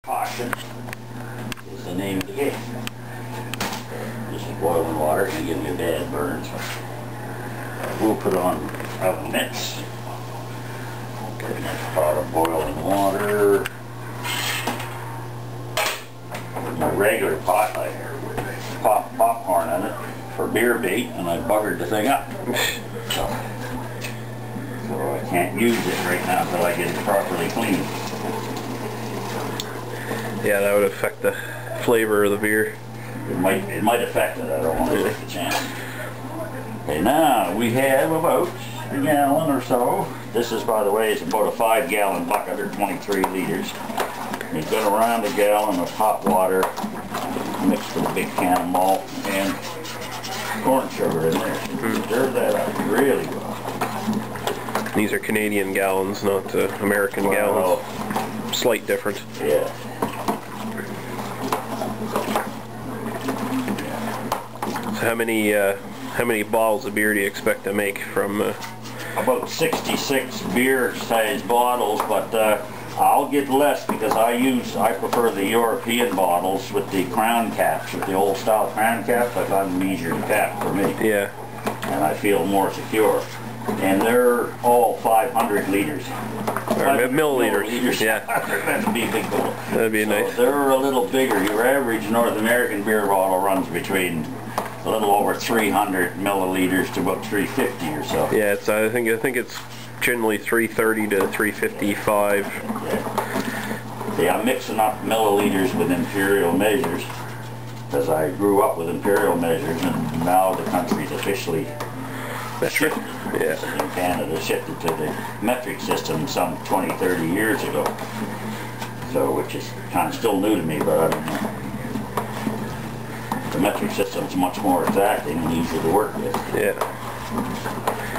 Caution is the name of the game. Just boiling water can give you a bad burn. So we'll put on oven mitts. Put in a pot of boiling water. With my regular pot, I pop popcorn in it for beer bait, and I buggered the thing up. So I can't use it right now until I get it properly cleaned. Yeah, that would affect the flavor of the beer. It might affect it. I don't want to take the chance. Okay, now we have about a gallon or so. This is, by the way, is about a 5-gallon bucket, or 23 liters. We've got around a gallon of hot water mixed with a big can of malt and corn sugar in there. Stir that up really well. These are Canadian gallons, not American gallons. Slight difference. Yeah. How many bottles of beer do you expect to make from? About 66 beer-sized bottles, but I'll get less because I prefer the European bottles with the crown caps, with the old style crown caps. I find them easier to cap for me. Yeah. And I feel more secure. And they're all 500 liters. Milliliters. Yeah. That'd be a big bottle. That'd be nice. They're a little bigger. Your average North American beer bottle runs between a little over 300 milliliters to about 350 or so. Yeah, I think it's generally 330 to 355. Yeah, I'm mixing up milliliters with imperial measures because I grew up with imperial measures, and now the country's officially metric. Yeah. In Canada shifted to the metric system some 20-30 years ago. So, which is kind of still new to me, but I don't know. The metric system's much more exacting and easier to work with. Yeah.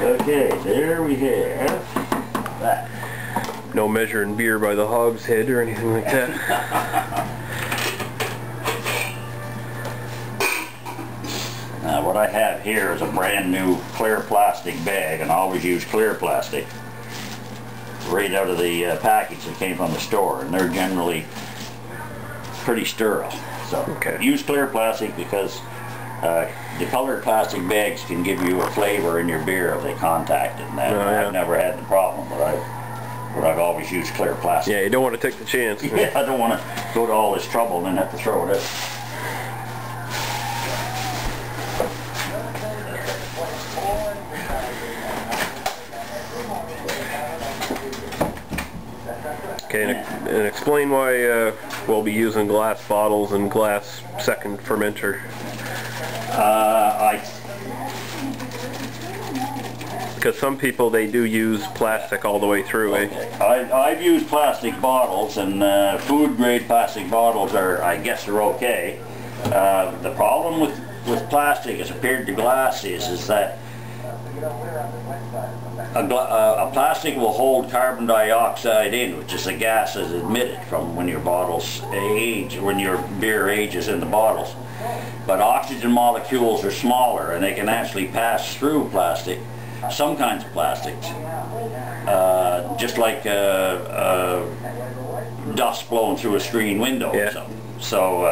Okay, there we have that. No measuring beer by the hogshead or anything like that. Now what I have here is a brand new clear plastic bag, and I always use clear plastic right out of the package that came from the store, and they're generally pretty sterile. So use clear plastic because the colored plastic bags can give you a flavor in your beer if they contact it. And I've never had the problem, but I've always used clear plastic. Yeah, you don't want to take the chance. Yeah, I don't want to go to all this trouble and then have to throw it out. Okay, and explain why we'll be using glass bottles and glass second fermenter. Because some people, they do use plastic all the way through, eh? I've used plastic bottles, and food grade plastic bottles I guess are okay. The problem with plastic as compared to glass is that a plastic will hold carbon dioxide in, which is a gas that's emitted from when your bottles age, when your beer ages in the bottles. But oxygen molecules are smaller, and they can actually pass through plastic, some kinds of plastics, just like dust blowing through a screen window or something. So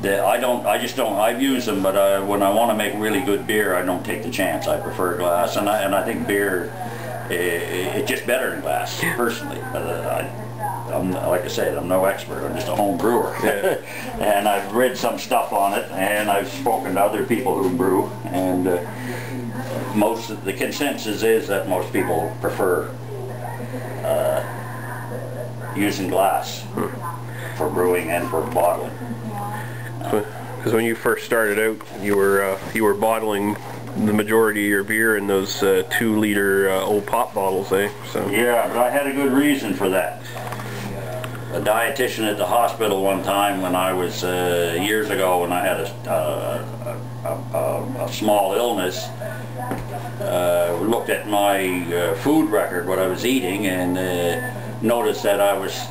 I've used them, but when I want to make really good beer, I don't take the chance. I prefer glass, and I think beer it's just better than glass, personally. Like I said, I'm no expert. I'm just a home brewer. Yeah. And I've read some stuff on it, and I've spoken to other people who brew, and most of the consensus is that most people prefer using glass for brewing and for bottling. Because when you first started out, you were bottling the majority of your beer in those 2-liter old pop bottles, eh? So. Yeah, but I had a good reason for that. A dietitian at the hospital one time when I was years ago, when I had a small illness, looked at my food record, what I was eating, and noticed that I was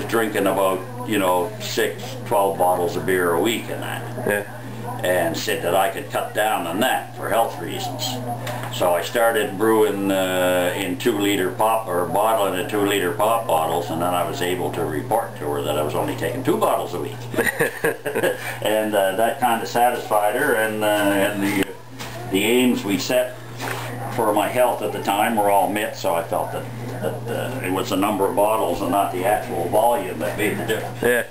drinking about 6-12 bottles of beer a week and that. Yeah. and said that I could cut down on that for health reasons. So I started brewing in 2-liter pop, or bottling in 2-liter pop bottles, and then I was able to report to her that I was only taking 2 bottles a week. And that kind of satisfied her, and the aims we set for my health at the time were all met, so I felt that it was the number of bottles and not the actual volume that made the difference. Yeah.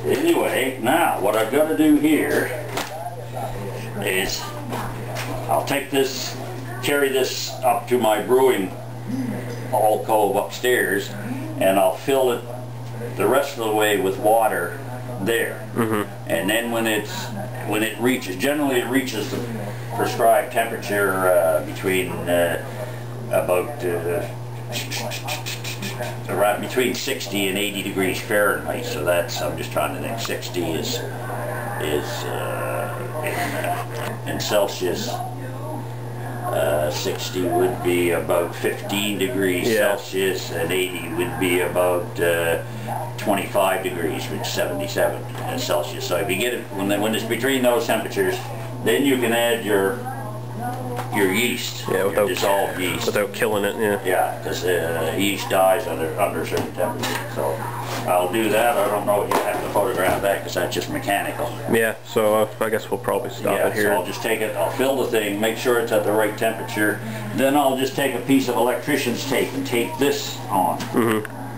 Anyway, now what I've got to do here is I'll take this, carry this up to my brewing alcove upstairs, and I'll fill it the rest of the way with water there. And then when it reaches, generally it reaches the prescribed temperature between around between 60 and 80 degrees Fahrenheit. So that's, I'm just trying to think, 60 is in Celsius. 60 would be about 15 degrees Celsius, and 80 would be about 25 degrees, which is 77 Celsius. So if you get it, when it's between those temperatures, then you can add your yeast, without dissolved yeast, without killing it. Yeah, because yeast dies under certain temperatures. So I'll do that. I don't know if you have to photograph that because that's just mechanical. Yeah, so I guess we'll probably stop it here. So I'll just take it, I'll fill the thing, make sure it's at the right temperature. Then I'll just take a piece of electrician's tape and tape this on,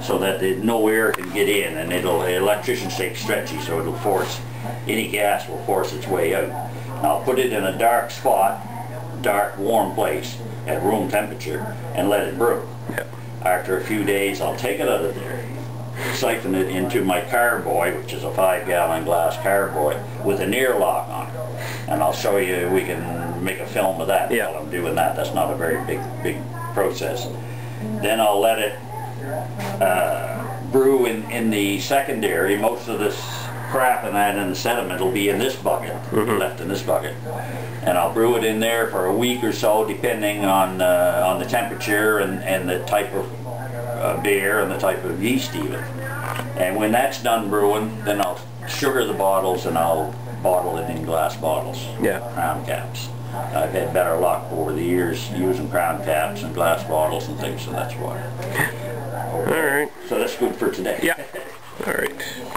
so that no air can get in, and electrician's tape stretchy, so it'll force, any gas will force its way out. And I'll put it in a dark spot, dark warm place at room temperature, and let it brew. After a few days I'll take it out of there, siphon it into my carboy, which is a 5-gallon glass carboy with an ear lock on it, and I'll show you, we can make a film of that while I'm doing that. That's not a very big process. Then I'll let it brew in the secondary. Most of this crap and that in the sediment will be in this bucket, left in this bucket, and I'll brew it in there for a week or so, depending on the temperature and the type of beer and the type of yeast even. And when that's done brewing, then I'll sugar the bottles and I'll bottle it in glass bottles, crown caps. I've had better luck over the years using crown caps and glass bottles and things, so that's why. All right. So that's good for today. Yeah. All right.